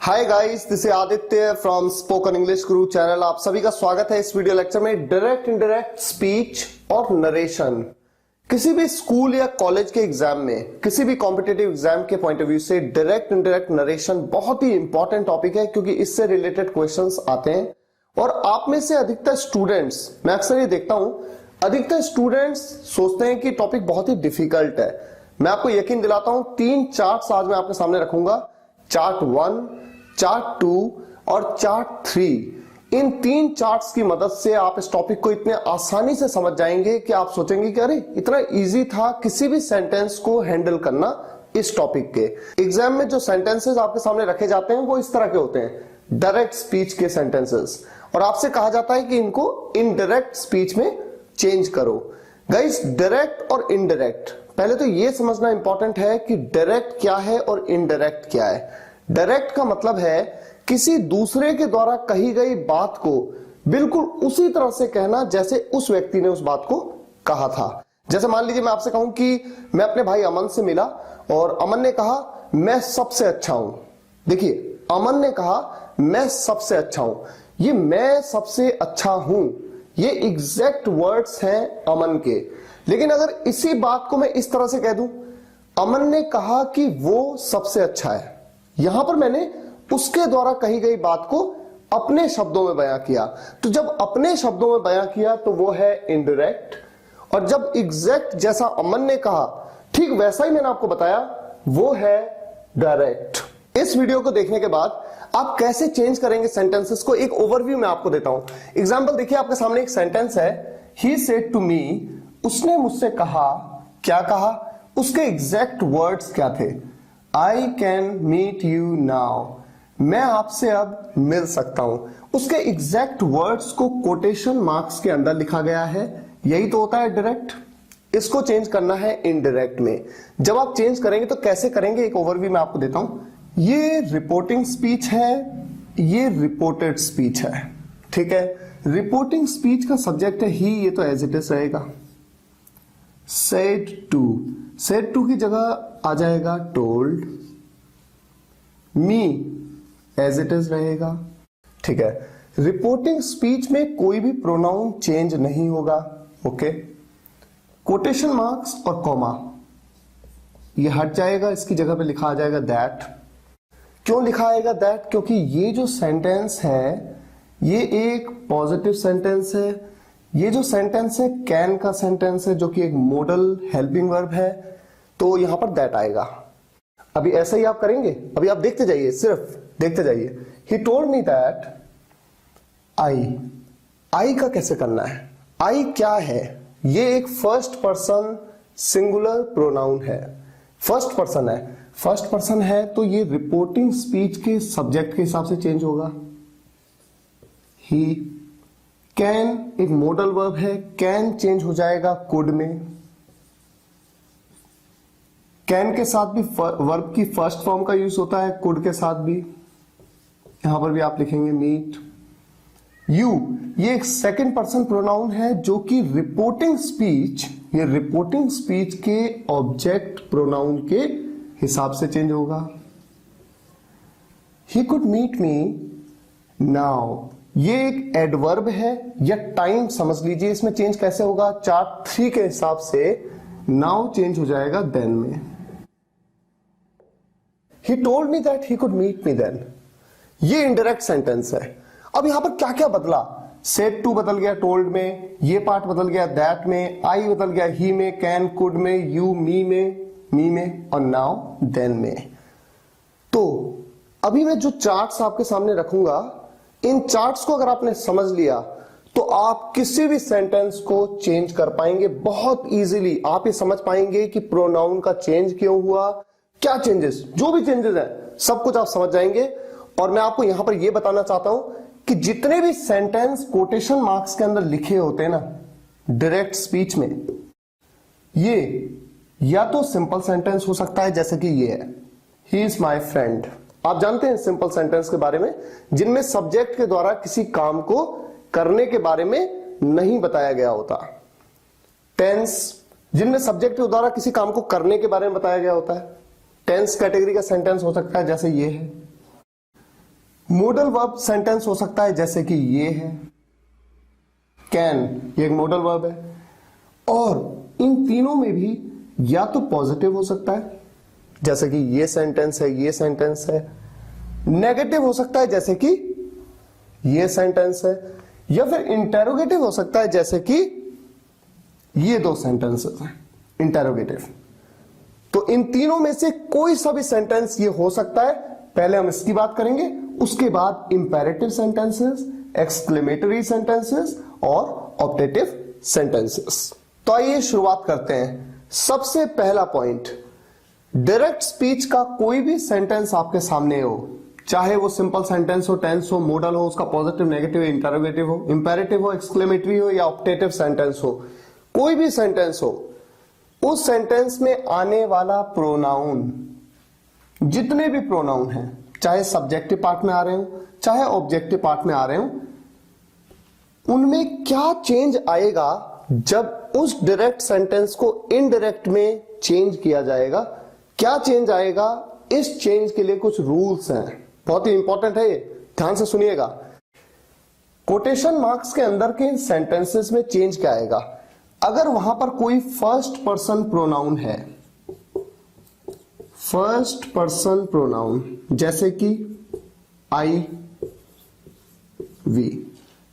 Hi guys, this is Aditya from spoken English Guru channel. आप सभी का स्वागत है इस वीडियो लेक्चर में। डायरेक्ट इनडायरेक्ट स्पीच और नरेशन किसी भी स्कूल या कॉलेज के एग्जाम में, किसी भी कॉम्पिटिटिव एग्जाम के पॉइंट ऑफ व्यू से डायरेक्ट इनडायरेक्ट नरेशन बहुत ही इंपॉर्टेंट टॉपिक है, क्योंकि इससे रिलेटेड क्वेश्चंस आते हैं। और आप में से अधिकतर स्टूडेंट्स, मैं अक्सर ये देखता हूं, अधिकतर स्टूडेंट्स सोचते हैं कि टॉपिक बहुत ही डिफिकल्ट है। मैं आपको यकीन दिलाता हूं, 3 चार्ट्स आज मैं आपके सामने रखूंगा। चार्ट 1, चार्ट 2 और चार्ट 3। इन 3 चार्ट्स की मदद से आप इस टॉपिक को इतने आसानी से समझ जाएंगे कि आप सोचेंगे कि अरे इतना इजी था किसी भी सेंटेंस को हैंडल करना। इस टॉपिक के एग्जाम में जो सेंटेंसेस आपके सामने रखे जाते हैं वो इस तरह के होते हैं, डायरेक्ट स्पीच के सेंटेंसेस, और आपसे कहा जाता है कि इनको इनडायरेक्ट स्पीच में चेंज करो। गाइस, डायरेक्ट और इनडायरेक्ट, पहले तो ये समझना इंपॉर्टेंट है कि डायरेक्ट क्या है और इनडायरेक्ट क्या है। डायरेक्ट का मतलब है किसी दूसरे के द्वारा कही गई बात को बिल्कुल उसी तरह से कहना जैसे उस व्यक्ति ने उस बात को कहा था। जैसे मान लीजिए मैं आपसे कहूं कि मैं अपने भाई अमन से मिला और अमन ने कहा मैं सबसे अच्छा हूं। देखिए, अमन ने कहा मैं सबसे अच्छा हूं। ये मैं सबसे अच्छा हूं, ये एग्जैक्ट वर्ड्स हैं अमन के। लेकिन अगर इसी बात को मैं इस तरह से कह दूं, अमन ने कहा कि वो सबसे अच्छा है, यहां पर मैंने उसके द्वारा कही गई बात को अपने शब्दों में बयां किया। तो जब अपने शब्दों में बयां किया तो वो है इनडायरेक्ट, और जब एग्जैक्ट जैसा अमन ने कहा ठीक वैसा ही मैंने आपको बताया, वो है डायरेक्ट। इस वीडियो को देखने के बाद आप कैसे चेंज करेंगे सेंटेंसेस को, एक ओवरव्यू मैं आपको देता हूं। एग्जाम्पल देखिए, आपके सामने एक सेंटेंस है, ही सेड टू मी, उसने मुझसे कहा। क्या कहा? उसके एग्जैक्ट वर्ड्स क्या थे? I can meet you now, मैं आपसे अब मिल सकता हूं। उसके एग्जैक्ट वर्ड्स को कोटेशन मार्क्स के अंदर लिखा गया है। यही तो होता है डायरेक्ट। इसको चेंज करना है इनडायरेक्ट में। जब आप चेंज करेंगे तो कैसे करेंगे, एक ओवरव्यू मैं आपको देता हूं। ये रिपोर्टिंग स्पीच है, ये रिपोर्टेड स्पीच है, ठीक है। रिपोर्टिंग स्पीच का सब्जेक्ट है ही, ये तो एज इट इज रहेगा। सेड टू की जगह आ जाएगा told. Me as it is रहेगा, ठीक है। रिपोर्टिंग स्पीच में कोई भी प्रोनाउन चेंज नहीं होगा, ओके। कोटेशन मार्क्स और कॉमा ये हट जाएगा, इसकी जगह पे लिखा आ जाएगा दैट। क्यों लिखा आएगा दैट? क्योंकि ये जो सेंटेंस है ये एक पॉजिटिव सेंटेंस है। ये जो सेंटेंस है कैन का सेंटेंस है, जो कि एक मॉडल हेल्पिंग वर्ब है, तो यहां पर दैट आएगा। अभी ऐसा ही आप करेंगे, अभी आप देखते जाइए, सिर्फ देखते जाइए। ही टोल्ड मी दैट आई का कैसे करना है? आई क्या है? ये एक फर्स्ट पर्सन सिंगुलर प्रोनाउन है, फर्स्ट पर्सन है। फर्स्ट पर्सन है तो ये रिपोर्टिंग स्पीच के सब्जेक्ट के हिसाब से चेंज होगा। ही कैन एक मॉडल वर्ब है, कैन चेंज हो जाएगा कुड में। कैन के साथ भी वर्ब की फर्स्ट फॉर्म का यूज होता है, कुड के साथ भी। यहां पर भी आप लिखेंगे मीट। यू ये एक सेकंड पर्सन प्रोनाउन है, जो कि रिपोर्टिंग स्पीच, ये रिपोर्टिंग स्पीच के ऑब्जेक्ट प्रोनाउन के हिसाब से चेंज होगा। He could meet me now ये एक एडवर्ब है या टाइम समझ लीजिए। इसमें चेंज कैसे होगा? चार्ट 3 के हिसाब से नाउ चेंज हो जाएगा देन में। He told me that he could meet me then, ये इनडायरेक्ट सेंटेंस है। अब यहां पर क्या क्या बदला? सेड टू बदल गया टोल्ड में, ये पार्ट बदल गया दैट में, आई बदल गया ही में, कैन कुड में, यू मी में और नाउ देन में। तो अभी मैं जो चार्ट्स आपके सामने रखूंगा, इन चार्ट्स को अगर आपने समझ लिया तो आप किसी भी सेंटेंस को चेंज कर पाएंगे बहुत इजीली। आप ये समझ पाएंगे कि प्रोनाउन का चेंज क्यों हुआ, क्या चेंजेस, जो भी चेंजेस है सब कुछ आप समझ जाएंगे। और मैं आपको यहां पर यह बताना चाहता हूं कि जितने भी सेंटेंस कोटेशन मार्क्स के अंदर लिखे होते हैं ना डायरेक्ट स्पीच में, ये या तो सिंपल सेंटेंस हो सकता है, जैसे कि ये है ही इज माई फ्रेंड। आप जानते हैं सिंपल सेंटेंस के बारे में, जिनमें सब्जेक्ट के द्वारा किसी काम को करने के बारे में नहीं बताया गया होता। टेंस जिनमें सब्जेक्ट के द्वारा किसी काम को करने के बारे में बताया गया होता है। टेंस कैटेगरी का सेंटेंस हो सकता है, जैसे ये है मॉडल वर्ब सेंटेंस हो सकता है जैसे कि ये है, कैन, ये एक मॉडल वर्ब है। और इन तीनों में भी या तो पॉजिटिव हो सकता है जैसे कि ये सेंटेंस है, ये सेंटेंस है, नेगेटिव हो सकता है जैसे कि ये सेंटेंस है, या फिर इंटेरोगेटिव हो सकता है जैसे कि ये दो सेंटेंसेस हैं इंटेरोगेटिव। तो इन तीनों में से कोई सा भी सेंटेंस ये हो सकता है। पहले हम इसकी बात करेंगे, उसके बाद इंपेरेटिव सेंटेंसेस, एक्सक्लेमेटरी सेंटेंसेस और ऑप्टेटिव सेंटेंसेस। तो आइए शुरुआत करते हैं। सबसे पहला पॉइंट, डायरेक्ट स्पीच का कोई भी सेंटेंस आपके सामने हो, चाहे वो सिंपल सेंटेंस हो, टेंस हो, मॉडल हो, उसका पॉजिटिव, नेगेटिव, इंटरोगेटिव हो, इंपेरेटिव हो, एक्सक्लेमेटरी हो या ऑप्टेटिव सेंटेंस हो, कोई भी सेंटेंस हो, उस सेंटेंस में आने वाला प्रोनाउन, जितने भी प्रोनाउन हैं, चाहे सब्जेक्टिव पार्ट में आ रहे हो चाहे ऑब्जेक्टिव पार्ट में आ रहे हो, उनमें क्या चेंज आएगा जब उस डायरेक्ट सेंटेंस को इनडायरेक्ट में चेंज किया जाएगा। क्या चेंज आएगा, इस चेंज के लिए कुछ रूल्स हैं, बहुत ही इंपॉर्टेंट है ये, ध्यान से सुनिएगा। कोटेशन मार्क्स के अंदर के सेंटेंसेस में चेंज क्या आएगा, अगर वहां पर कोई फर्स्ट पर्सन प्रोनाउन है, फर्स्ट पर्सन प्रोनाउन जैसे कि आई, वी,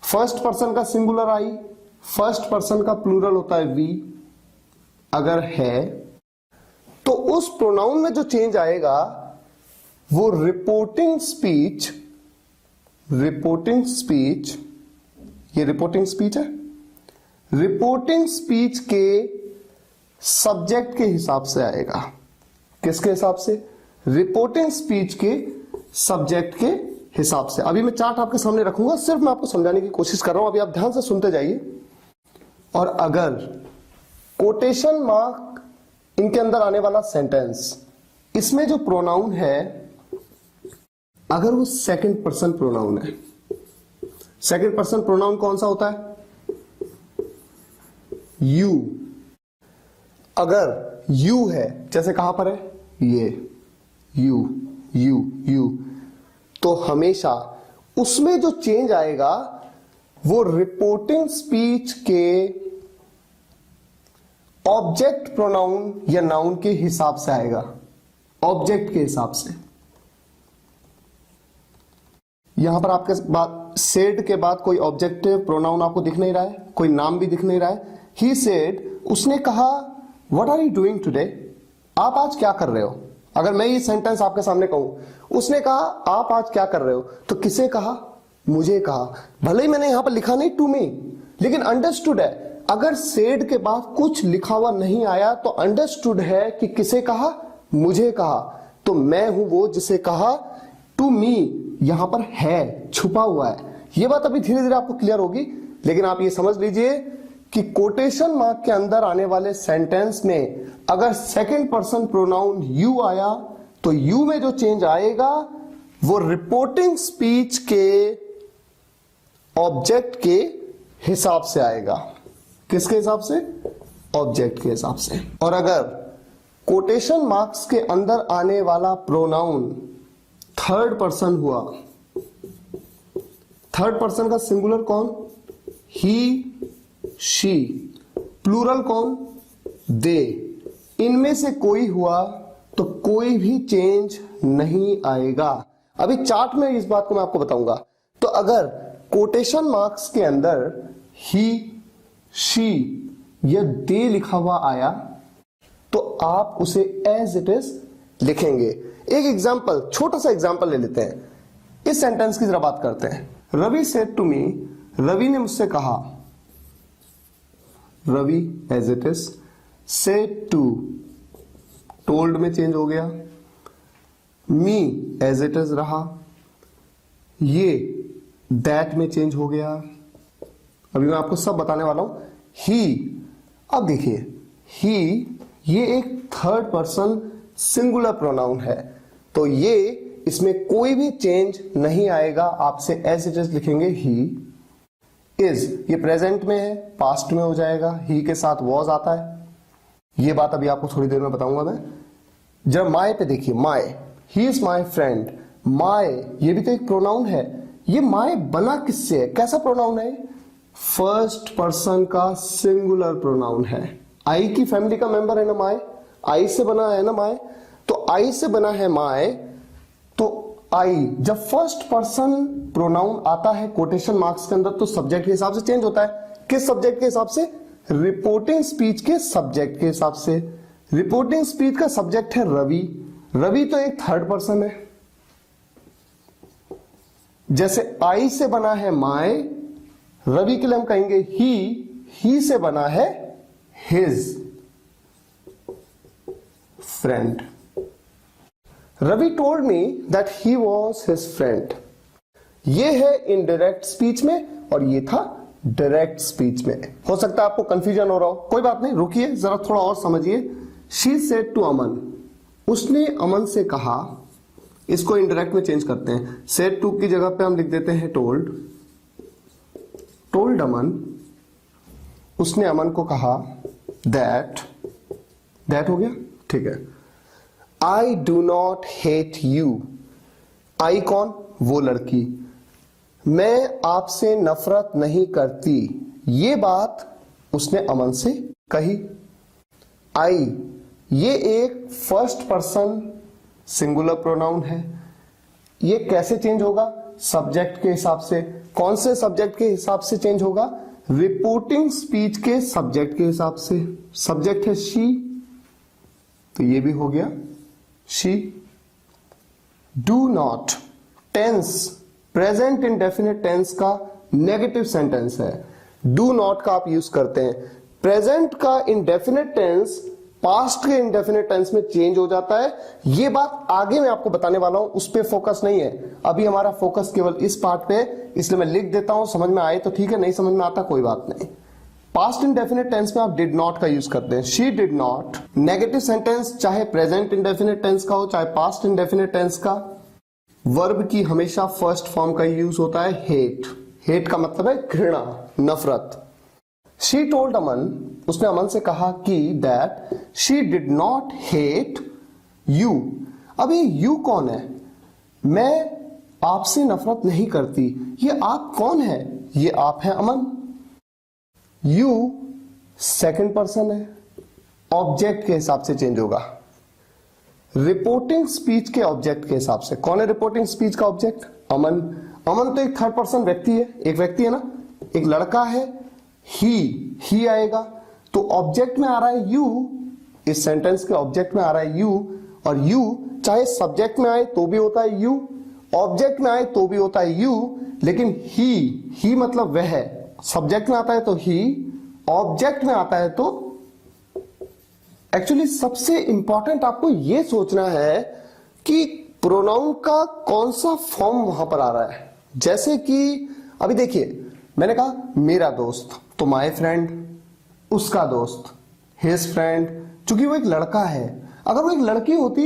फर्स्ट पर्सन का सिंगुलर आई, फर्स्ट पर्सन का प्लूरल होता है वी, अगर है तो उस प्रोनाउन में जो चेंज आएगा वो रिपोर्टिंग स्पीच, ये रिपोर्टिंग स्पीच है, रिपोर्टिंग स्पीच के सब्जेक्ट के हिसाब से आएगा। किसके हिसाब से, रिपोर्टिंग स्पीच के सब्जेक्ट के हिसाब से। अभी मैं चार्ट आपके सामने रखूंगा, सिर्फ मैं आपको समझाने की कोशिश कर रहा हूं, अभी आप ध्यान से सुनते जाइए। और अगर कोटेशन मार्क इनके अंदर आने वाला सेंटेंस, इसमें जो प्रोनाउन है अगर वो सेकंड पर्सन प्रोनाउन है, सेकंड पर्सन प्रोनाउन कौन सा होता है, यू, अगर यू है, जैसे कहां पर है ये यू, यू, यू, तो हमेशा उसमें जो चेंज आएगा वो रिपोर्टिंग स्पीच के ऑब्जेक्ट प्रोनाउन या नाउन के हिसाब से आएगा, ऑब्जेक्ट के हिसाब से। यहां पर आपके बाद सेड के बाद कोई ऑब्जेक्टिव प्रोनाउन आपको दिख नहीं रहा है, कोई नाम भी दिख नहीं रहा है। ही सेड, उसने कहा what are you doing today, आप आज क्या कर रहे हो। अगर मैं ये सेंटेंस आपके सामने कहूं, उसने कहा आप आज क्या कर रहे हो, तो किसे कहा, मुझे कहा। भले ही मैंने यहां पर लिखा नहीं टू मी, लेकिन अंडरस्टूड है। अगर सेड के बाद कुछ लिखा हुआ नहीं आया तो अंडरस्टूड है कि किसे कहा, मुझे कहा। तो मैं हूं वो जिसे कहा, टू मी यहां पर है, छुपा हुआ है। ये बात अभी धीरे धीरे आपको क्लियर होगी, लेकिन आप ये समझ लीजिए कि कोटेशन मार्क के अंदर आने वाले सेंटेंस में अगर सेकंड पर्सन प्रोनाउन यू आया तो यू में जो चेंज आएगा वो रिपोर्टिंग स्पीच के ऑब्जेक्ट के हिसाब से आएगा। किसके हिसाब से, ऑब्जेक्ट के हिसाब से। और अगर कोटेशन मार्क्स के अंदर आने वाला प्रोनाउन थर्ड पर्सन हुआ, थर्ड पर्सन का सिंगुलर कौन, ही, शी, प्लूरल कौन, दे, इनमें से कोई हुआ तो कोई भी चेंज नहीं आएगा। अभी चार्ट में इस बात को मैं आपको बताऊंगा। तो अगर कोटेशन मार्क्स के अंदर ही, शी या दे लिखा हुआ आया तो आप उसे एज इट इज लिखेंगे। एक एग्जांपल, छोटा सा एग्जांपल ले लेते हैं। इस सेंटेंस की जरा बात करते हैं। Ravi said to me, Ravi ने मुझसे कहा, Ravi as it is, said to, told में चेंज हो गया, मी एज इट इज रहा, ये दैट में चेंज हो गया। अभी मैं आपको सब बताने वाला हूं। ही, अब देखिए ही, ये एक थर्ड पर्सन सिंगुलर प्रोनाउन है, तो ये इसमें कोई भी चेंज नहीं आएगा, आपसे एज इट इज लिखेंगे। ही इज, ये प्रेजेंट में है, पास्ट में हो जाएगा, ही के साथ वॉज आता है। ये बात अभी आपको थोड़ी देर में बताऊंगा मैं। जब माय पे देखिए, my, he is my friend, my, ये भी तो एक प्रोनाउन है। ये माय बना किससे है, कैसा प्रोनाउन है? फर्स्ट पर्सन का सिंगुलर प्रोनाउन है। आई की फैमिली का मेंबर है ना माय, आई से बना है ना माय, तो आई से बना है माय। तो आई जब फर्स्ट पर्सन प्रोनाउन आता है कोटेशन मार्क्स के अंदर तो सब्जेक्ट के हिसाब से चेंज होता है। किस सब्जेक्ट के हिसाब से? रिपोर्टिंग स्पीच के सब्जेक्ट के हिसाब से। रिपोर्टिंग स्पीच का सब्जेक्ट है रवि। रवि तो एक थर्ड पर्सन है। जैसे आई से बना है माय, रवि के लिए हम कहेंगे ही से बना है his friend. Ravi told me that he was his friend. ये है इनडायरेक्ट स्पीच में और ये था डायरेक्ट स्पीच में। हो सकता है आपको कंफ्यूजन हो रहा हो, कोई बात नहीं, रुकिए जरा थोड़ा और समझिए। शी सेड टू अमन, उसने अमन से कहा। इसको इनडायरेक्ट में चेंज करते हैं, सेड टू की जगह पे हम लिख देते हैं टोल्ड। टोल्ड अमन, उसने अमन को कहा दैट हो गया, ठीक है। I do not hate you. I कौन? वो लड़की। मैं आपसे नफरत नहीं करती, ये बात उसने अमन से कही। आई, ये एक फर्स्ट पर्सन सिंगुलर प्रोनाउन है। ये कैसे चेंज होगा? सब्जेक्ट के हिसाब से। कौन से सब्जेक्ट के हिसाब से चेंज होगा? रिपोर्टिंग स्पीच के सब्जेक्ट के हिसाब से। सब्जेक्ट है शी, तो ये भी हो गया she. Do not, tense present indefinite tense का नेगेटिव सेंटेंस है। डू नॉट का आप यूज करते हैं। प्रेजेंट का इंडेफिनिट टेंस पास्ट के इंडेफिनिट टेंस में चेंज हो जाता है। ये बात आगे मैं आपको बताने वाला हूं, उस पे फोकस नहीं है अभी, हमारा फोकस केवल इस पार्ट पे, इसलिए मैं लिख देता हूं। समझ में आए तो ठीक है, नहीं समझ में आता कोई बात नहीं। पास्ट इंडेफिनिट टेंस में आप डिड नॉट का यूज करते हैं। She did not. Negative sentence चाहे प्रेजेंट इंडेफिनिट टेंस का हो चाहे पास्ट इंडेफिनिट टेंस का, वर्ब की हमेशा फर्स्ट फॉर्म का यूज होता है हेट। हेट का मतलब है घृणा, नफरत। शी टोल्ड अमन, उसने अमन से कहा कि that she did not hate you. अब ये यू कौन है? मैं आपसे नफरत नहीं करती। ये आप कौन है? ये आप है अमन। यू सेकंड पर्सन है, ऑब्जेक्ट के हिसाब से चेंज होगा। रिपोर्टिंग स्पीच के ऑब्जेक्ट के हिसाब से। कौन है रिपोर्टिंग स्पीच का ऑब्जेक्ट? अमन। अमन तो एक थर्ड पर्सन व्यक्ति है, एक व्यक्ति है ना, एक लड़का है। ही आएगा, तो ऑब्जेक्ट में आ रहा है यू। इस सेंटेंस के ऑब्जेक्ट में आ रहा है यू, और यू चाहे सब्जेक्ट में आए तो भी होता है यू, ऑब्जेक्ट में आए तो भी होता है यू। लेकिन ही मतलब वह है, सब्जेक्ट में आता है तो ही, ऑब्जेक्ट में आता है तो। एक्चुअली सबसे इंपॉर्टेंट आपको यह सोचना है कि प्रोनाउन का कौन सा फॉर्म वहां पर आ रहा है। जैसे कि अभी देखिए, मैंने कहा मेरा दोस्त, तो माय फ्रेंड। उसका दोस्त, हिज फ्रेंड। चूंकि वो एक लड़का है, अगर वो एक लड़की होती,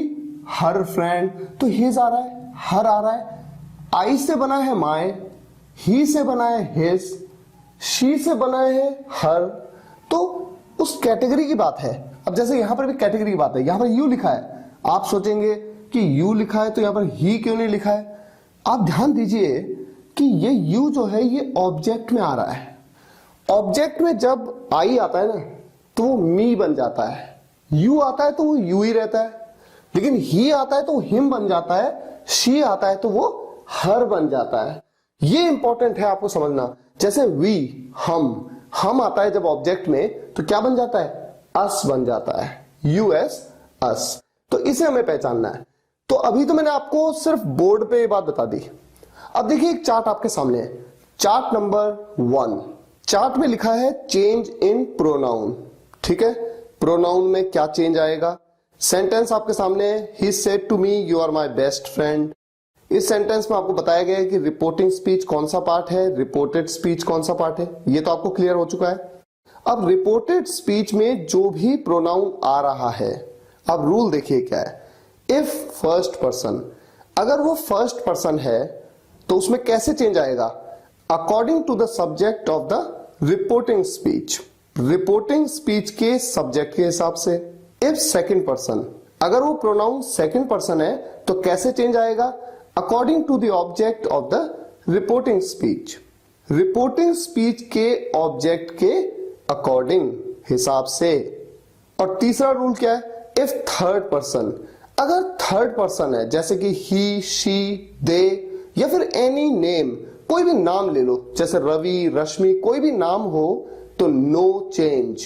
हर फ्रेंड, तो हिज आ रहा है, हर आ रहा है। आई से बना है माय, ही से बना है हिज, शी से बना है हर, तो उस कैटेगरी की बात है। अब जैसे यहां पर भी कैटेगरी की बात है, यहां पर यू लिखा है, आप सोचेंगे कि यू लिखा है तो यहां पर ही क्यों नहीं लिखा है। आप ध्यान दीजिए कि ये यू जो है ये ऑब्जेक्ट में आ रहा है। ऑब्जेक्ट में जब आई आता है ना तो वो मी बन जाता है, यू आता है तो वो यू ही रहता है, लेकिन ही आता है तो वो हिम बन जाता है, शी आता है तो वो हर बन जाता है। ये इंपॉर्टेंट है आपको समझना। जैसे वी, हम आता है जब ऑब्जेक्ट में तो क्या बन जाता है? अस बन जाता है, यूएस, अस। तो इसे हमें पहचानना है। तो अभी तो मैंने आपको सिर्फ बोर्ड पे ये बात बता दी। अब देखिए एक चार्ट आपके सामने है, चार्ट नंबर 1। चार्ट में लिखा है चेंज इन प्रोनाउन, ठीक है। प्रोनाउन में क्या चेंज आएगा? सेंटेंस आपके सामने है, he said to me you are my best friend. इस सेंटेंस में आपको बताया गया है कि रिपोर्टिंग स्पीच कौन सा पार्ट है, रिपोर्टेड स्पीच कौन सा पार्ट है। ये तो आपको क्लियर हो चुका है। अब रिपोर्टेड स्पीच में जो भी प्रोनाउन आ रहा है, अब रूल देखिए क्या है। इफ फर्स्ट पर्सन, अगर वो फर्स्ट पर्सन है तो उसमें कैसे चेंज आएगा? According to the subject of the reporting speech, reporting speech के सब्जेक्ट के हिसाब से। इफ सेकंड पर्सन, अगर वो प्रोनाउन सेकंड पर्सन है तो कैसे चेंज आएगा? According to the object of the reporting speech. Reporting speech के ऑब्जेक्ट के अकॉर्डिंग, हिसाब से। और तीसरा रूल क्या है? इफ थर्ड पर्सन, अगर थर्ड पर्सन है जैसे कि ही, शी, दे या फिर एनी नेम, कोई भी नाम ले लो, जैसे रवि, रश्मि, कोई भी नाम हो, तो नो चेंज,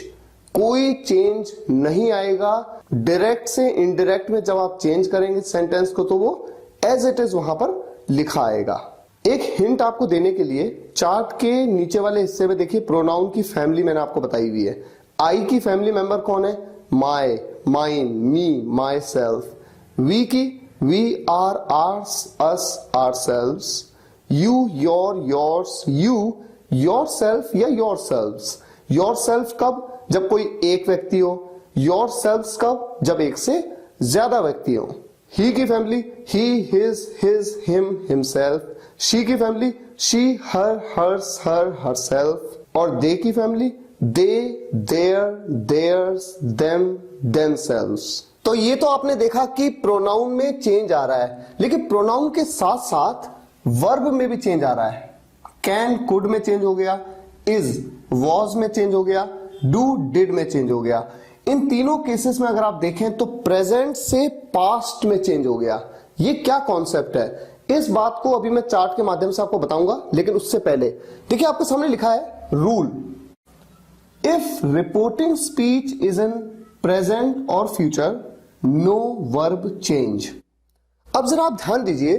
कोई चेंज नहीं आएगा। डायरेक्ट से इनडायरेक्ट में जब आप चेंज करेंगे सेंटेंस को तो वो एज इट इज वहां पर लिखा आएगा। एक हिंट आपको देने के लिए चार्ट के नीचे वाले हिस्से में देखिए प्रोनाउन की फैमिली मैंने आपको बताई हुई है। आई की फैमिली मेंबर कौन है? My, mine, me, myself. We की we, our, ours, us, ourselves. You, your, yours, you, yourself या योर सेल्व्स। योर सेल्फ कब? जब कोई एक व्यक्ति हो। योर सेल्व्स कब? जब एक से ज्यादा व्यक्ति हो। ही की family he, his, him, himself. She की family she, her, hers, herself. और दे की family they, their, theirs, them, themselves. तो ये तो आपने देखा कि प्रोनाउन में चेंज आ रहा है, लेकिन प्रोनाउन के साथ साथ वर्ब में भी चेंज आ रहा है। कैन, कुड में चेंज हो गया, इज, वॉज में चेंज हो गया, डू, डिड में चेंज हो गया। इन तीनों केसेस में अगर आप देखें तो प्रेजेंट से पास्ट में चेंज हो गया। ये क्या कॉन्सेप्ट है? इस बात को अभी मैं चार्ट के माध्यम से आपको बताऊंगा, लेकिन उससे पहले देखिए आपके सामने लिखा है rule. If reporting speech is in present और फ्यूचर, नो वर्ब चेंज। अब जरा आप ध्यान दीजिए,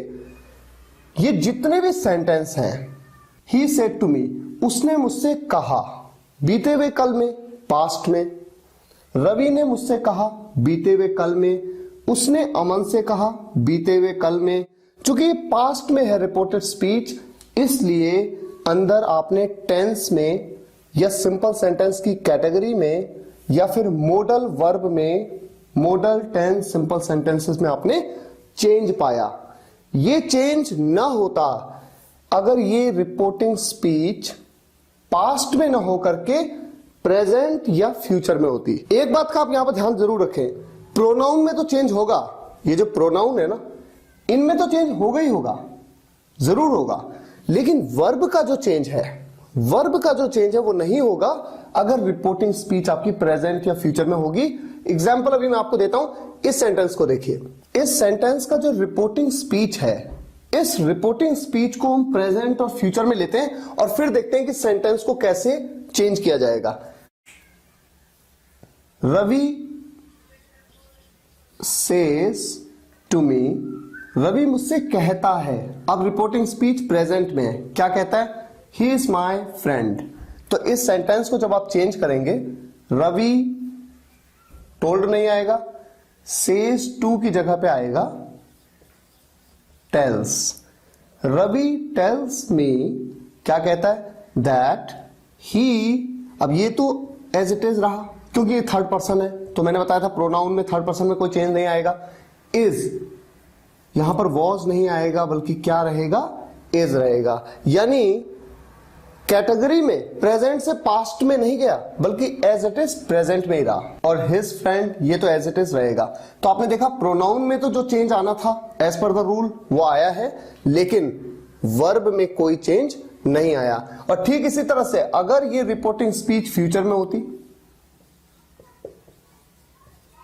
ये जितने भी सेंटेंस हैं, ही सेड टू मी, उसने मुझसे कहा, बीते हुए कल में, पास्ट में। रवि ने मुझसे कहा, बीते हुए कल में। उसने अमन से कहा, बीते हुए कल में। चूंकि पास्ट में है रिपोर्टेड स्पीच, इसलिए अंदर आपने टेंस में या सिंपल सेंटेंस की कैटेगरी में या फिर मोडल वर्ब में, मोडल टेंस सिंपल सेंटेंसेस में आपने चेंज पाया। ये चेंज ना होता अगर ये रिपोर्टिंग स्पीच पास्ट में ना होकर के प्रेजेंट या फ्यूचर में होती। एक बात का आप यहां पर ध्यान जरूर रखें, प्रोनाउन में तो चेंज होगा, ये जो प्रोनाउन है ना, इनमें तो चेंज होगा ही होगा, जरूर होगा, लेकिन वर्ब का जो चेंज है, वर्ब का जो चेंज है वो नहीं होगा अगर रिपोर्टिंग स्पीच आपकी प्रेजेंट या फ्यूचर में होगी। एग्जाम्पल अभी मैं आपको देता हूं, इस सेंटेंस को देखिए। इस सेंटेंस का जो रिपोर्टिंग स्पीच है, इस रिपोर्टिंग स्पीच को हम प्रेजेंट और फ्यूचर में लेते हैं और फिर देखते हैं कि सेंटेंस को कैसे चेंज किया जाएगा। Ravi says to me, Ravi मुझसे कहता है। अब रिपोर्टिंग स्पीच प्रेजेंट में है, क्या कहता है? ही इज माई फ्रेंड। तो इस सेंटेंस को जब आप चेंज करेंगे, रवि टोल्ड नहीं आएगा, सेज टू की जगह पे आएगा टेल्स। रवि टेल्स मी, क्या कहता है? दैट ही, अब ये तो एज इट इज रहा क्योंकि ये थर्ड पर्सन है, तो मैंने बताया था प्रोनाउन में थर्ड पर्सन में कोई चेंज नहीं आएगा। इज, यहां पर वॉज नहीं आएगा बल्कि क्या रहेगा? इज रहेगा। यानी कैटेगरी में प्रेजेंट से पास्ट में नहीं गया बल्कि एज इट इज प्रेजेंट में ही रहा। और हिज फ्रेंड, ये तो एज इट इज रहेगा। तो आपने देखा प्रोनाउन में तो जो चेंज आना था एज पर द रूल वो आया है, लेकिन वर्ब में कोई चेंज नहीं आया। और ठीक इसी तरह से अगर ये रिपोर्टिंग स्पीच फ्यूचर में होती,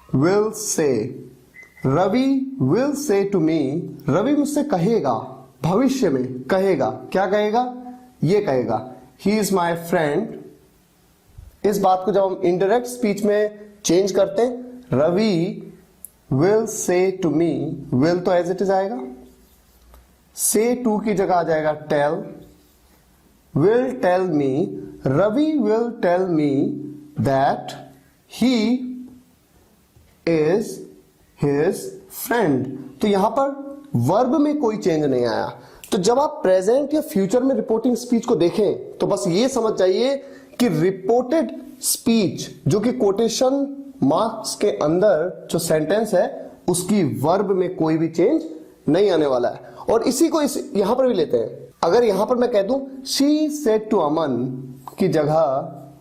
will say, Ravi will say to me, Ravi मुझसे कहेगा, भविष्य में कहेगा, क्या कहेगा? ये कहेगा ही इज माई फ्रेंड। इस बात को जब हम इनडायरेक्ट स्पीच में चेंज करते हैं, Ravi will say to me, will तो एज इट इज आएगा, से टू की जगह आ जाएगा tell, will tell me, Ravi will tell me that he is his friend. तो यहां पर वर्ब में कोई चेंज नहीं आया। तो जब आप प्रेजेंट या फ्यूचर में रिपोर्टिंग स्पीच को देखें तो बस ये समझ जाइए कि रिपोर्टेड स्पीच जो कि कोटेशन मार्क्स के अंदर जो सेंटेंस है उसकी वर्ब में कोई भी चेंज नहीं आने वाला है। और इसी को यहां पर भी लेते हैं। अगर यहां पर मैं कह दूं शी सेड टू अमन की जगह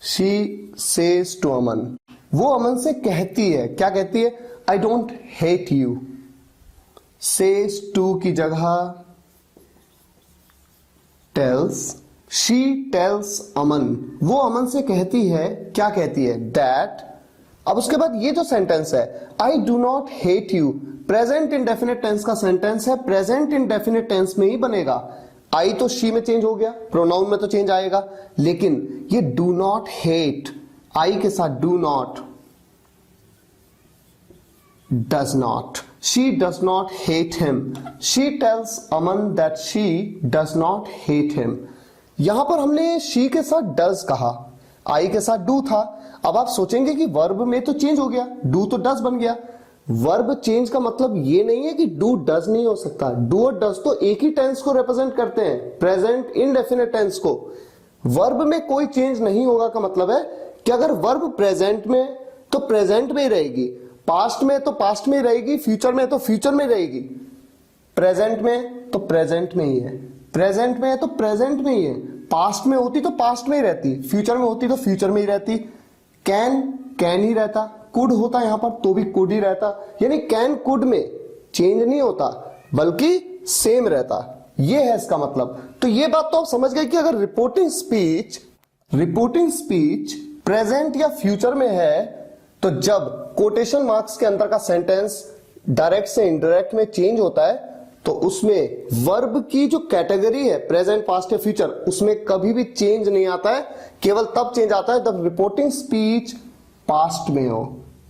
शी सेज टू अमन, वो अमन से कहती है, क्या कहती है? I don't hate you. Says to की जगह टेल्स, शी टेल्स अमन, वो अमन से कहती है, क्या कहती है, दैट। अब उसके बाद ये जो सेंटेंस है, I do not hate you, present indefinite tense का सेंटेंस है, प्रेजेंट इंडेफिनिट टेंस में ही बनेगा। आई तो शी में चेंज हो गया, प्रोनाउन में तो चेंज आएगा, लेकिन ये डू नॉट हेट, आई के साथ do not, does not, she does not hate him, she tells Aman that she does not hate him. यहां पर हमने शी के साथ डज कहा, आई के साथ डू था। अब आप सोचेंगे कि वर्ब में तो चेंज हो गया, डू तो डज बन गया। वर्ब चेंज का मतलब ये नहीं है कि डू डज नहीं हो सकता, डू और डज तो एक ही टेंस को रिप्रेजेंट करते हैं, प्रेजेंट इंडेफिनिट टेंस को। वर्ब में कोई चेंज नहीं होगा का मतलब है कि अगर वर्ब प्रेजेंट में तो प्रेजेंट में ही रहेगी, पास्ट में तो पास्ट में ही रहेगी, फ्यूचर में तो फ्यूचर में रहेगी। प्रेजेंट में तो प्रेजेंट में ही है, प्रेजेंट में है तो प्रेजेंट में ही है, पास्ट में होती तो पास्ट में ही रहती, फ्यूचर में होती तो फ्यूचर में ही रहती। कैन ही रहता, कुड होता यहां पर तो भी कुड ही रहता, यानी कैन कुड में चेंज नहीं होता बल्कि सेम रहता, ये है इसका मतलब। तो ये बात तो आप समझ गए कि अगर रिपोर्टिंग स्पीच प्रेजेंट या फ्यूचर में है तो जब कोटेशन मार्क्स के अंदर का सेंटेंस डायरेक्ट से इनडायरेक्ट में चेंज होता है तो उसमें वर्ब की जो कैटेगरी है प्रेजेंट, पास्ट या फ्यूचर, उसमें कभी भी चेंज नहीं आता है, केवल तब चेंज आता है जब रिपोर्टिंग स्पीच पास्ट में हो,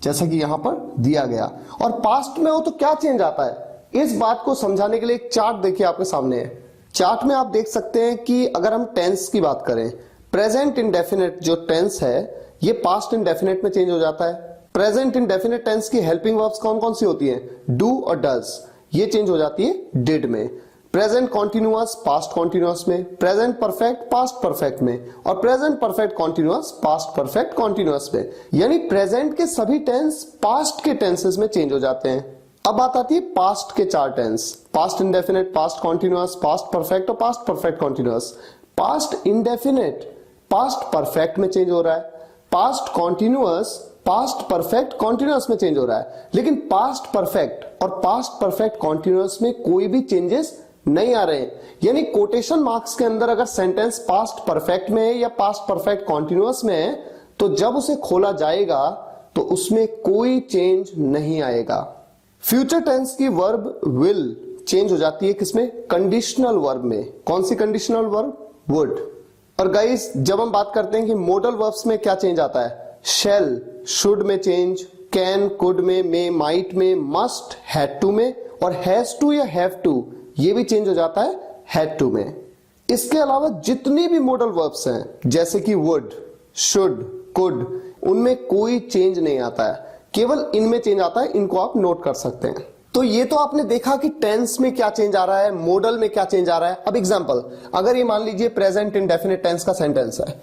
जैसा कि यहां पर दिया गया। और पास्ट में हो तो क्या चेंज आता है, इस बात को समझाने के लिए एक चार्ट देखिए आपके सामने है। चार्ट में आप देख सकते हैं कि अगर हम टेंस की बात करें, प्रेजेंट इंडेफिनिट जो टेंस है ये पास्ट इंडेफिनिट में चेंज हो जाता है। प्रेजेंट इंडेफिनिट टेंस की हेल्पिंग वर्ब्स कौन कौन सी होती हैं, डू और डज, ये चेंज हो जाती है डिड में। प्रेजेंट कॉन्टिन्यूअस पास्ट कॉन्टिन्यूअस में, प्रेजेंट परफेक्ट पास्ट परफेक्ट में, और present perfect continuous past perfect continuous में। यानी प्रेजेंट के सभी टेंस पास्ट के टेंसेस में चेंज हो जाते हैं। अब बात आती है पास्ट के चार tense, past indefinite, past continuous, past perfect और past perfect continuous. Past indefinite past perfect में चेंज हो रहा है, past continuous past perfect continuous में चेंज हो रहा है, लेकिन पास्ट परफेक्ट और पास्ट परफेक्ट कॉन्टिन्यूअस में कोई भी चेंजेस नहीं आ रहे हैं। यानी कोटेशन मार्क्स के अंदर अगर सेंटेंस पास्ट परफेक्ट में है या पास्ट परफेक्ट कॉन्टिन्यूअस में है तो जब उसे खोला जाएगा तो उसमें कोई चेंज नहीं आएगा। फ्यूचर टेंस की वर्ब विल चेंज हो जाती है किसमें, कंडीशनल वर्ब में। कौन सी कंडीशनल वर्ब, वुड। और गाइस जब हम बात करते हैं कि मॉडल वर्ब्स में क्या चेंज आता है, शेल शुड में चेंज, कैन कुड में, मे माइट में, मस्ट हैड टू में, और हैज टू या हैव टू ये भी चेंज हो जाता है हैड टू में। इसके अलावा जितनी भी मॉडल वर्ब्स हैं जैसे कि वुड, शुड, कुड, उनमें कोई चेंज नहीं आता है, केवल इनमें चेंज आता है। इनको आप नोट कर सकते हैं। तो ये तो आपने देखा कि टेंस में क्या चेंज आ रहा है, मॉडल में क्या चेंज आ रहा है। अब एग्जांपल, अगर ये मान लीजिए प्रेजेंट इंडेफिनिट टेंस का सेंटेंस है,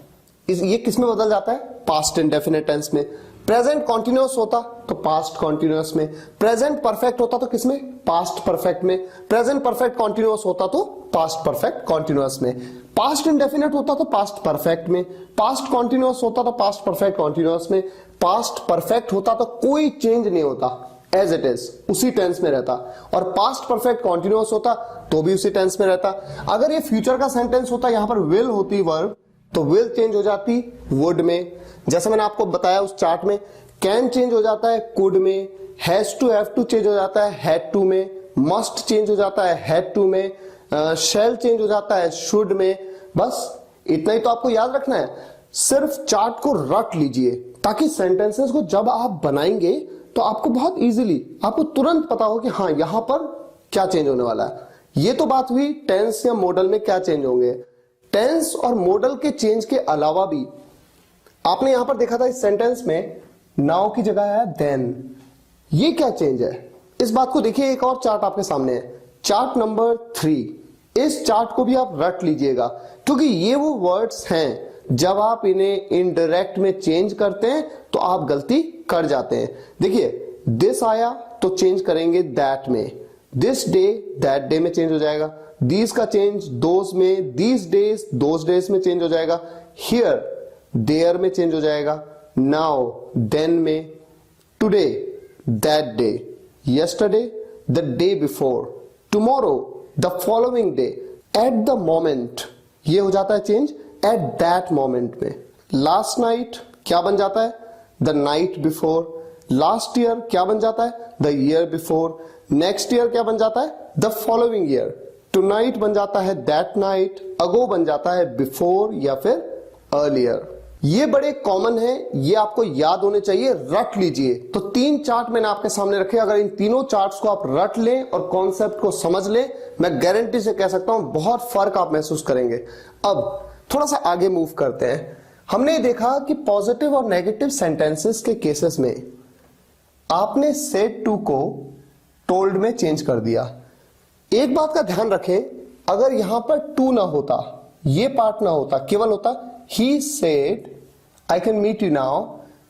ये किस में बदल जाता है, पास्ट इंडेफिनिट टेंस में। प्रेजेंट कॉन्टिन्यूअस होता तो पास्ट कॉन्टिन्यूअस में, प्रेजेंट परफेक्ट होता तो किसमें, पास्ट परफेक्ट में, प्रेजेंट परफेक्ट कॉन्टिन्यूअस होता तो पास्ट परफेक्ट कॉन्टिन्यूअस में, पास्ट इंडेफिनिट होता तो पास्ट परफेक्ट में, पास्ट कॉन्टिन्यूअस होता तो पास्ट परफेक्ट कॉन्टिन्यूअस में, पास्ट परफेक्ट होता तो कोई चेंज नहीं होता, एज इट इज उसी टेंस में रहता, और पास्ट परफेक्ट कॉन्टिन्यूअस होता तो भी उसी टेंस में रहता। अगर ये फ्यूचर का सेंटेंस होता, यहां पर विल होती वर्ब, तो विल चेंज हो जाती वुड में, जैसे मैंने आपको बताया उस चार्ट में। कैन चेंज हो जाता है कुड में, has to have to change हो जाता है हैड टू में, मस्ट चेंज हो जाता है हैड टू में, शैल चेंज हो जाता है शुड में। बस इतना ही तो आपको याद रखना है। सिर्फ चार्ट को रट लीजिए ताकि सेंटेंसेस को जब आप बनाएंगे तो आपको बहुत इजीली, आपको तुरंत पता हो कि हाँ यहां पर क्या चेंज होने वाला है। ये तो बात हुई टेंस या मॉडल में क्या चेंज होंगे। टेंस और मॉडल के चेंज के अलावा भी आपने यहां पर देखा था इस सेंटेंस में नाउ की जगह है देन। ये क्या चेंज है, इस बात को देखिए। एक और चार्ट आपके सामने है, चार्ट नंबर 3। इस चार्ट को भी आप रट लीजिएगा क्योंकि ये वो वर्ड्स हैं जब आप इन्हें इनडायरेक्ट में चेंज करते हैं तो आप गलती कर जाते हैं। देखिए दिस आया तो चेंज करेंगे दैट में, दिस डे दैट डे में चेंज हो जाएगा, दीज का चेंज दोज में, दीज डेज दोज डेज में चेंज हो जाएगा, हियर देयर में चेंज हो जाएगा, नाउ देन में, today that day, yesterday the day before, tomorrow, the following day, at the moment, ये हो जाता है चेंज एट दैट मोमेंट में। लास्ट नाइट क्या बन जाता है? The night before. Last year क्या बन जाता है? The year before. Next year क्या बन जाता है? The following year. टुनाइट बन जाता है दैट नाइट। अगो बन जाता है बिफोर या फिर अर्लियर। ये बड़े कॉमन है, ये आपको याद होने चाहिए, रट लीजिए। तो 3 चार्ट मैंने आपके सामने रखे, अगर इन तीनों चार्ट्स को आप रट लें और कॉन्सेप्ट को समझ लें, मैं गारंटी से कह सकता हूं बहुत फर्क आप महसूस करेंगे। अब थोड़ा सा आगे मूव करते हैं। हमने देखा कि पॉजिटिव और नेगेटिव सेंटेंसेस के केसेस में आपने सेड टू को टोल्ड में चेंज कर दिया। एक बात का ध्यान रखें, अगर यहां पर टू ना होता, ये पार्ट ना होता, केवल होता he said I can meet you now,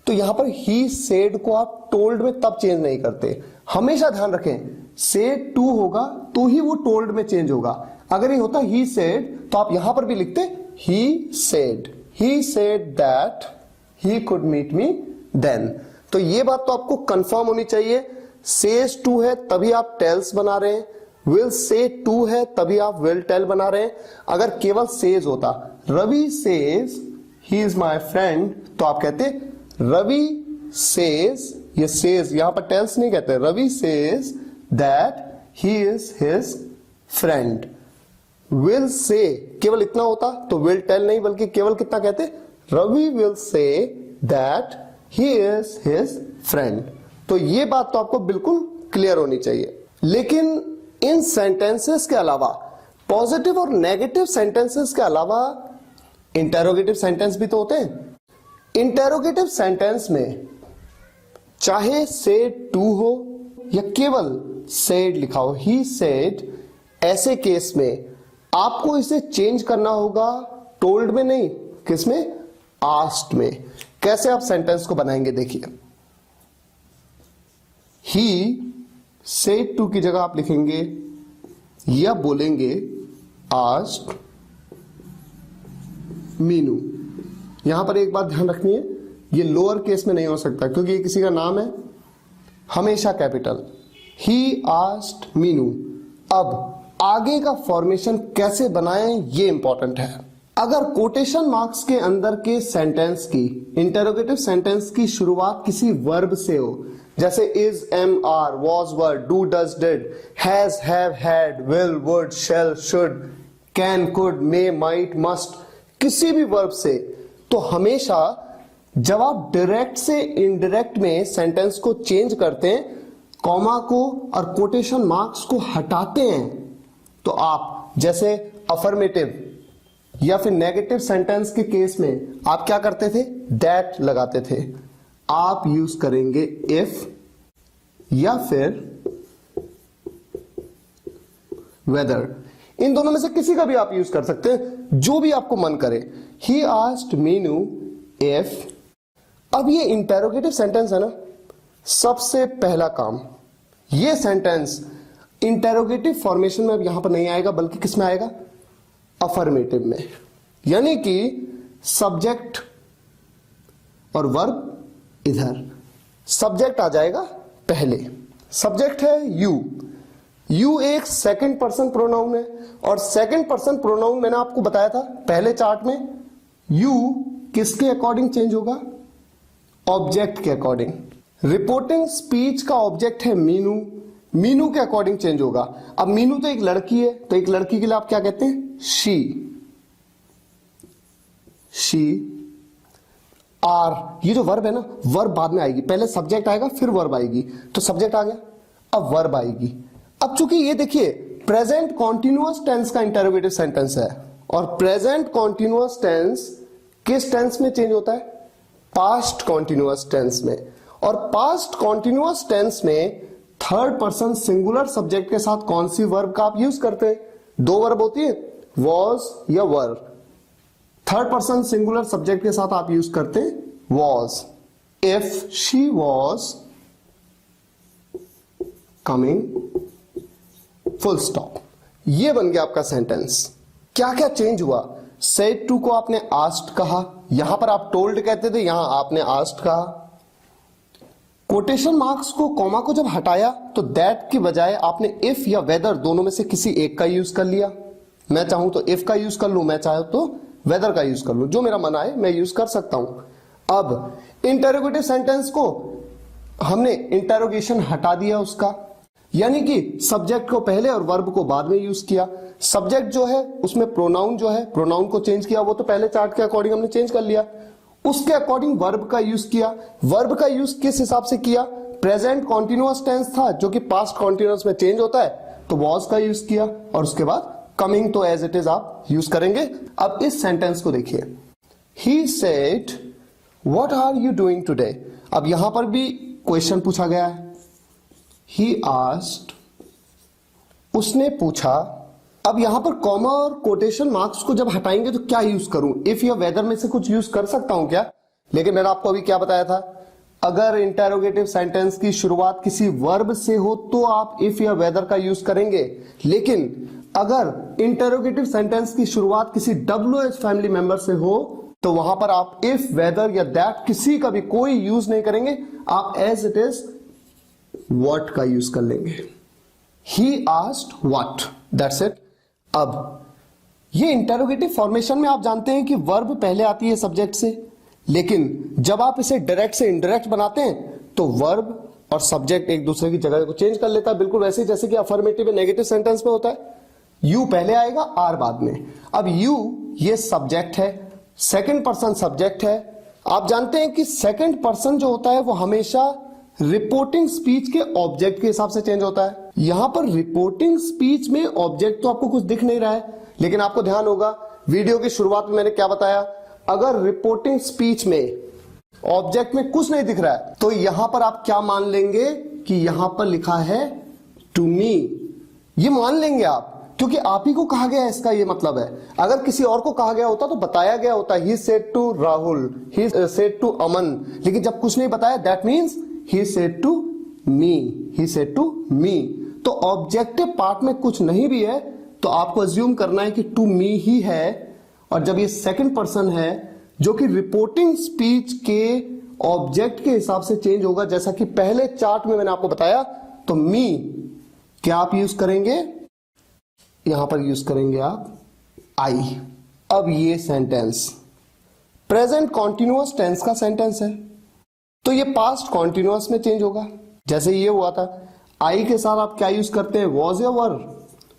तो यहां पर ही सेड को आप टोल्ड में तब चेंज नहीं करते। हमेशा ध्यान रखें, सेड टू होगा तो ही वो टोल्ड में चेंज होगा। अगर ये होता ही सेड तो आप यहां पर भी लिखते he said that he could meet me then. तो ये बात तो आपको कंफर्म होनी चाहिए। सेज टू है तभी आप टेल्स बना रहे हैं, विल से टू है तभी आप विल टेल बना रहे हैं। अगर केवल सेज होता, Ravi says he is my friend, तो आप कहते रवि सेज, ये सेज यहां पर टेल्स नहीं कहते, Ravi says that he is his friend. Will say केवल इतना होता तो विल टेल नहीं, बल्कि केवल कितना कहते, Ravi will say that he is his friend. तो ये बात तो आपको बिल्कुल क्लियर होनी चाहिए। लेकिन इन सेंटेंसेस के अलावा, पॉजिटिव और नेगेटिव सेंटेंसेस के अलावा इंटेरोगेटिव सेंटेंस भी तो होते हैं। इंटेरोगेटिव सेंटेंस में चाहे सेड टू हो या केवल सेड लिखा हो, ही सेड, ऐसे केस में आपको इसे चेंज करना होगा टोल्ड में नहीं, किसमें? आस्क्ड में। कैसे आप सेंटेंस को बनाएंगे देखिए, ही सेड टू की जगह आप लिखेंगे या बोलेंगे आस्क्ड मीनू। यहां पर एक बात ध्यान रखनी है, ये लोअर केस में नहीं हो सकता क्योंकि ये किसी का नाम है, हमेशा कैपिटल। He asked Meenu. अब आगे का फॉर्मेशन कैसे बनाएं ये इंपॉर्टेंट है। अगर कोटेशन मार्क्स के अंदर के सेंटेंस की, इंटेरोगेटिव सेंटेंस की शुरुआत किसी वर्ब से हो, जैसे is, am, are, was, were, do, does, did, has, have, had, will, would, shall, should, can, could, may, might, must, किसी भी वर्ब से, तो हमेशा जब आप डायरेक्ट से इनडायरेक्ट में सेंटेंस को चेंज करते हैं, कॉमा को और कोटेशन मार्क्स को हटाते हैं, तो आप जैसे अफर्मेटिव या फिर नेगेटिव सेंटेंस के केस में आप क्या करते थे? दैट लगाते थे। आप यूज करेंगे इफ या फिर वेदर। इन दोनों में से किसी का भी आप यूज कर सकते हैं, जो भी आपको मन करे। He asked Meenu if. अब ये इंटेरोगेटिव सेंटेंस है ना, सबसे पहला काम, ये सेंटेंस इंटेरोगेटिव फॉर्मेशन में अब यहां पर नहीं आएगा, बल्कि किस में आएगा? अफर्मेटिव में। यानी कि सब्जेक्ट और वर्ब इधर, सब्जेक्ट आ जाएगा पहले। सब्जेक्ट है यू। यू एक सेकंड पर्सन प्रोनाउन है, और सेकंड पर्सन प्रोनाउन मैंने आपको बताया था पहले चार्ट में, यू किसके अकॉर्डिंग चेंज होगा? ऑब्जेक्ट के अकॉर्डिंग। रिपोर्टिंग स्पीच का ऑब्जेक्ट है मीनू, मीनू के अकॉर्डिंग चेंज होगा। अब मीनू तो एक लड़की है, तो एक लड़की के लिए आप क्या कहते हैं? शी। आर, ये जो वर्ब है ना, वर्ब बाद में आएगी, पहले सब्जेक्ट आएगा फिर वर्ब आएगी, तो सब्जेक्ट आ गया, अब वर्ब आएगी। अब चूंकि ये देखिए प्रेजेंट कॉन्टिन्यूअस टेंस का इंटरोगेटिव सेंटेंस है, और प्रेजेंट कॉन्टिन्यूअस टेंस किस टेंस में चेंज होता है? पास्ट कॉन्टिन्यूअस टेंस में। और पास्ट कॉन्टिन्यूअस टेंस में थर्ड पर्सन सिंगुलर सब्जेक्ट के साथ कौन सी वर्ब का आप यूज करते हैं? 2 वर्ब होती है, वॉज या वर। थर्ड पर्सन सिंगुलर सब्जेक्ट के साथ आप यूज करते हैं was. If she was coming, full stop. ये बन गया आपका सेंटेंस। क्या क्या चेंज हुआ? सेड टू को आपने आस्क्ड कहा, यहां पर आप टोल्ड कहते थे, यहां आपने आस्क्ड कहा। कोटेशन मार्क्स को, कॉमा को जब हटाया तो दैट की बजाय आपने इफ या वेदर दोनों में से किसी एक का यूज कर लिया। मैं चाहूं तो इफ का यूज कर लूं, मैं चाहूं तो वेदर का यूज कर लूं, जो मेरा मन आए मैं यूज कर सकता हूं। अब इंटेरोगेटिव सेंटेंस को हमने इंटेरोगेशन हटा दिया उसका, यानी कि सब्जेक्ट को पहले और वर्ब को बाद में यूज किया। सब्जेक्ट जो है उसमें प्रोनाउन जो है, प्रोनाउन को चेंज किया, वो तो पहले चार्ट के अकॉर्डिंग हमने चेंज कर लिया। उसके अकॉर्डिंग वर्ब का यूज किया। वर्ब का यूज किस हिसाब से किया? प्रेजेंट कॉन्टिन्यूअस टेंस था जो कि पास्ट कॉन्टिन्यूअस में चेंज होता है, तो वॉज का यूज किया, और उसके बाद कमिंग तो एज इट इज आप यूज करेंगे। अब इस सेंटेंस को देखिए, he said what are you doing today. अब यहां पर भी क्वेश्चन पूछा गया है, ही आस्क्ड, उसने पूछा। अब यहां पर कॉमा और कोटेशन मार्क्स को जब हटाएंगे तो क्या यूज करूं? इफ या वेदर में से कुछ यूज कर सकता हूं क्या? लेकिन मैंने आपको अभी क्या बताया था, अगर इंटेरोगेटिव सेंटेंस की शुरुआत किसी वर्ब से हो तो आप इफ या वेदर का यूज करेंगे, लेकिन अगर इंटेरोगेटिव सेंटेंस की शुरुआत किसी WH फैमिली मेंबर से हो तो वहां पर आप इफ, वेदर या दैट किसी का भी कोई यूज नहीं करेंगे, आप एज इट इज व्हाट का यूज कर लेंगे। He asked what, that's it. अब ये इंटेरोगेटिव फॉर्मेशन में आप जानते हैं कि वर्ब पहले आती है सब्जेक्ट से, लेकिन जब आप इसे डायरेक्ट से इनडायरेक्ट बनाते हैं तो वर्ब और सब्जेक्ट एक दूसरे की जगह को चेंज कर लेता है, बिल्कुल वैसे ही जैसे कि अफर्मेटिव या नेगेटिव सेंटेंस में होता है। यू पहले आएगा, आर बाद में। अब यू ये सब्जेक्ट है, सेकंड पर्सन सब्जेक्ट है। आप जानते हैं कि सेकंड पर्सन जो होता है वो हमेशा रिपोर्टिंग स्पीच के ऑब्जेक्ट के हिसाब से चेंज होता है। यहां पर रिपोर्टिंग स्पीच में ऑब्जेक्ट तो आपको कुछ दिख नहीं रहा है, लेकिन आपको ध्यान होगा वीडियो की शुरुआत में मैंने क्या बताया, अगर रिपोर्टिंग स्पीच में ऑब्जेक्ट में कुछ नहीं दिख रहा है तो यहां पर आप क्या मान लेंगे कि यहां पर लिखा है टू मी। ये मान लेंगे आप, क्योंकि आप ही को कहा गया है, इसका ये मतलब है। अगर किसी और को कहा गया होता तो बताया गया होता, he said to Rahul, he said to Aman, लेकिन जब कुछ नहीं बताया that means he said to me, he said to me. तो ऑब्जेक्टिव पार्ट में कुछ नहीं भी है तो आपको अज्यूम करना है कि टू मी ही है, और जब ये सेकंड पर्सन है जो कि रिपोर्टिंग स्पीच के ऑब्जेक्ट के हिसाब से चेंज होगा, जैसा कि पहले चार्ट में मैंने आपको बताया, तो मी क्या आप यूज करेंगे, यहां पर यूज करेंगे आप आई। अब ये सेंटेंस प्रेजेंट कॉन्टिन्यूअस टेंस का सेंटेंस है, तो ये पास्ट कॉन्टिन्यूअस में चेंज होगा। जैसे ये हुआ था, आई के साथ आप क्या यूज करते हैं, वॉज या वर,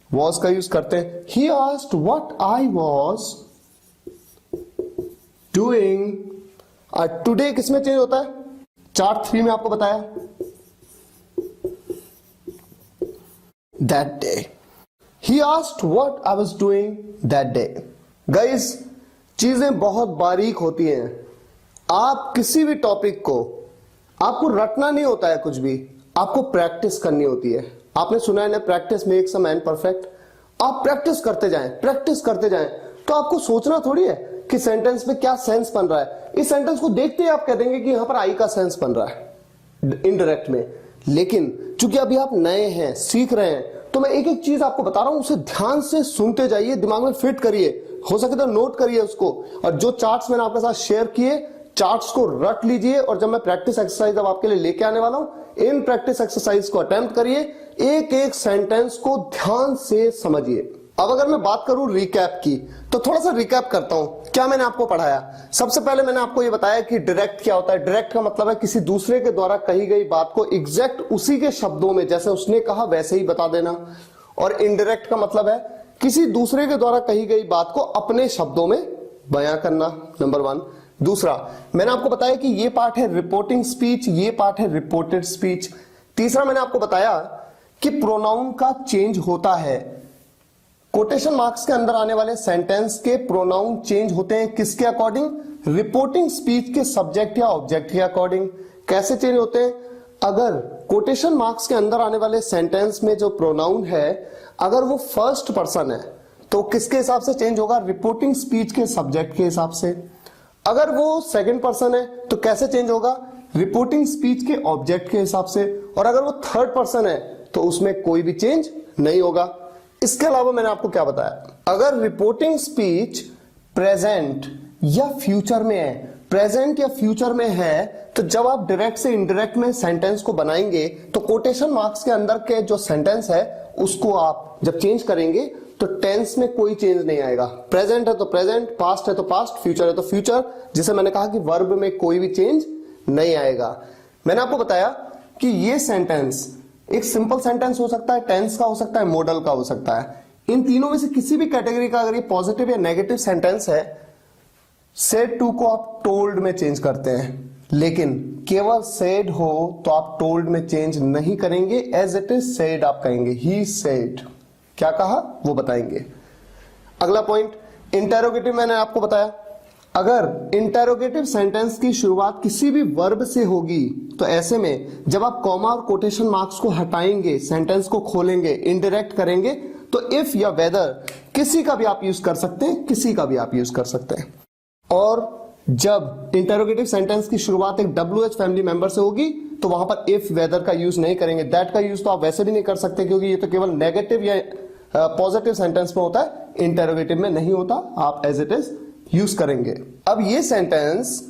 वॉज का यूज करते हैं। He asked what I was doing. Today किस में चेंज होता है, चार्ट 3 में आपको बताया, that day. He asked what I was doing that day. Guys, चीजें बहुत बारीक होती हैं। आप किसी भी टॉपिक को, आपको रटना नहीं होता है कुछ भी, आपको प्रैक्टिस करनी होती है। आपने सुना है ना, practice makes a man perfect. आप प्रैक्टिस करते जाएं, प्रैक्टिस करते जाएं, तो आपको सोचना थोड़ी है कि सेंटेंस में क्या सेंस बन रहा है। इस सेंटेंस को देखते ही आप कह देंगे कि यहां पर आई का सेंस बन रहा है इनडायरेक्ट में। लेकिन चूंकि अभी आप नए हैं, सीख रहे हैं, तो मैं एक एक चीज आपको बता रहा हूं, उसे ध्यान से सुनते जाइए, दिमाग में फिट करिए, हो सके तो नोट करिए उसको, और जो चार्ट्स मैंने आपके साथ शेयर किए, चार्ट्स को रट लीजिए। और जब मैं प्रैक्टिस एक्सरसाइज अब आपके लिए लेके आने वाला हूं, इन प्रैक्टिस एक्सरसाइज को अटेम्प्ट करिए, एक एक सेंटेंस को ध्यान से समझिए। अब अगर मैं बात करूं रिकैप की, तो थोड़ा सा रिकैप करता हूं क्या मैंने आपको पढ़ाया। सबसे पहले मैंने आपको यह बताया कि डायरेक्ट क्या होता है। डायरेक्ट का मतलब है किसी दूसरे के द्वारा कही गई बात को एग्जैक्ट उसी के शब्दों में, जैसे उसने कहा वैसे ही बता देना। और इनडायरेक्ट का मतलब है किसी दूसरे के द्वारा कही गई बात को अपने शब्दों में बयां करना, नंबर 1। दूसरा, मैंने आपको बताया कि ये पार्ट है रिपोर्टिंग स्पीच, ये पार्ट है रिपोर्टेड स्पीच। तीसरा, मैंने आपको बताया कि प्रोनाउन का चेंज होता है। कोटेशन मार्क्स के अंदर आने वाले सेंटेंस के प्रोनाउन चेंज होते हैं, किसके अकॉर्डिंग, रिपोर्टिंग स्पीच के सब्जेक्ट या ऑब्जेक्ट के अकॉर्डिंग। कैसे चेंज होते हैं, अगर कोटेशन मार्क्स के अंदर आने वाले सेंटेंस में जो प्रोनाउन है, अगर वो फर्स्ट पर्सन है तो किसके हिसाब से चेंज होगा, रिपोर्टिंग स्पीच के सब्जेक्ट के हिसाब से। अगर वो सेकंड पर्सन है तो कैसे चेंज होगा, रिपोर्टिंग स्पीच के ऑब्जेक्ट के हिसाब से। और अगर वो थर्ड पर्सन है तो उसमें कोई भी चेंज नहीं होगा। इसके अलावा मैंने आपको क्या बताया, अगर रिपोर्टिंग स्पीच प्रेजेंट या फ्यूचर में है प्रेजेंट या फ्यूचर में है, तो जब आप डायरेक्ट से इनडायरेक्ट में सेंटेंस को बनाएंगे तो कोटेशन मार्क्स के अंदर के जो सेंटेंस है उसको आप जब चेंज करेंगे तो टेंस में कोई चेंज नहीं आएगा। प्रेजेंट है तो प्रेजेंट, पास्ट है तो पास्ट, फ्यूचर है तो फ्यूचर, जिसे मैंने कहा कि वर्ब में कोई भी चेंज नहीं आएगा। मैंने आपको बताया कि ये सेंटेंस एक सिंपल सेंटेंस हो सकता है, टेंस का हो सकता है, मॉडल का हो सकता है। इन तीनों में से किसी भी कैटेगरी का अगर ये पॉजिटिव या नेगेटिव सेंटेंस है, सेड टू को आप टोल्ड में चेंज करते हैं, लेकिन केवल सेड हो तो आप टोल्ड में चेंज नहीं करेंगे, एज इट इज सेड आप कहेंगे। ही सेड, क्या कहा वो बताएंगे। अगला पॉइंट, इंटेरोगेटिव। मैंने आपको बताया अगर इंटेरोगेटिव सेंटेंस की शुरुआत किसी भी वर्ब से होगी तो ऐसे में जब आप कॉमा और कोटेशन मार्क्स को हटाएंगे, सेंटेंस को खोलेंगे, इनडायरेक्ट करेंगे, तो इफ या वेदर किसी का भी आप यूज कर सकते हैं, किसी का भी आप यूज कर सकते हैं। और जब इंटेरोगेटिव सेंटेंस की शुरुआत एक WH फैमिली मेंबर से होगी तो वहां पर इफ वेदर का यूज नहीं करेंगे। दैट का यूज तो आप वैसे भी नहीं कर सकते क्योंकि ये तो केवल नेगेटिव या पॉजिटिव सेंटेंस में होता है, इंटेरोगेटिव में नहीं होता। आप एज इट इज यूज करेंगे। अब ये सेंटेंस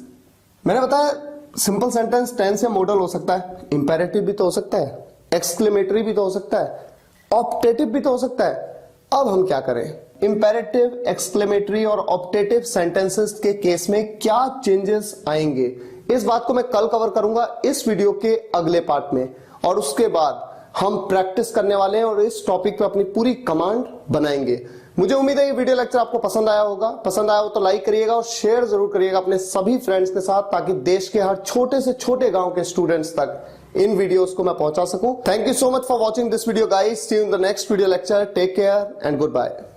मैंने बताया सिंपल सेंटेंस, टेंस या मॉडल हो सकता है, इंपेरेटिव भी तो हो सकता है, एक्सक्लेमेटरी भी तो हो सकता है, ऑप्टेटिव भी तो हो सकता है। अब हम क्या करें, इंपेरेटिव, एक्सक्लेमेटरी और ऑप्टेटिव सेंटेंसेस के केस में क्या चेंजेस आएंगे, इस बात को मैं कल कवर करूंगा इस वीडियो के अगले पार्ट में। और उसके बाद हम प्रैक्टिस करने वाले हैं और इस टॉपिक पे अपनी पूरी कमांड बनाएंगे। मुझे उम्मीद है ये वीडियो लेक्चर आपको पसंद आया होगा। पसंद आया हो तो लाइक करिएगा और शेयर जरूर करिएगा अपने सभी फ्रेंड्स के साथ, ताकि देश के हर छोटे से छोटे गांव के स्टूडेंट्स तक इन वीडियोस को मैं पहुंचा सकूं। Thank you so much for watching this video guys. See you in the next video lecture. Take care and good bye.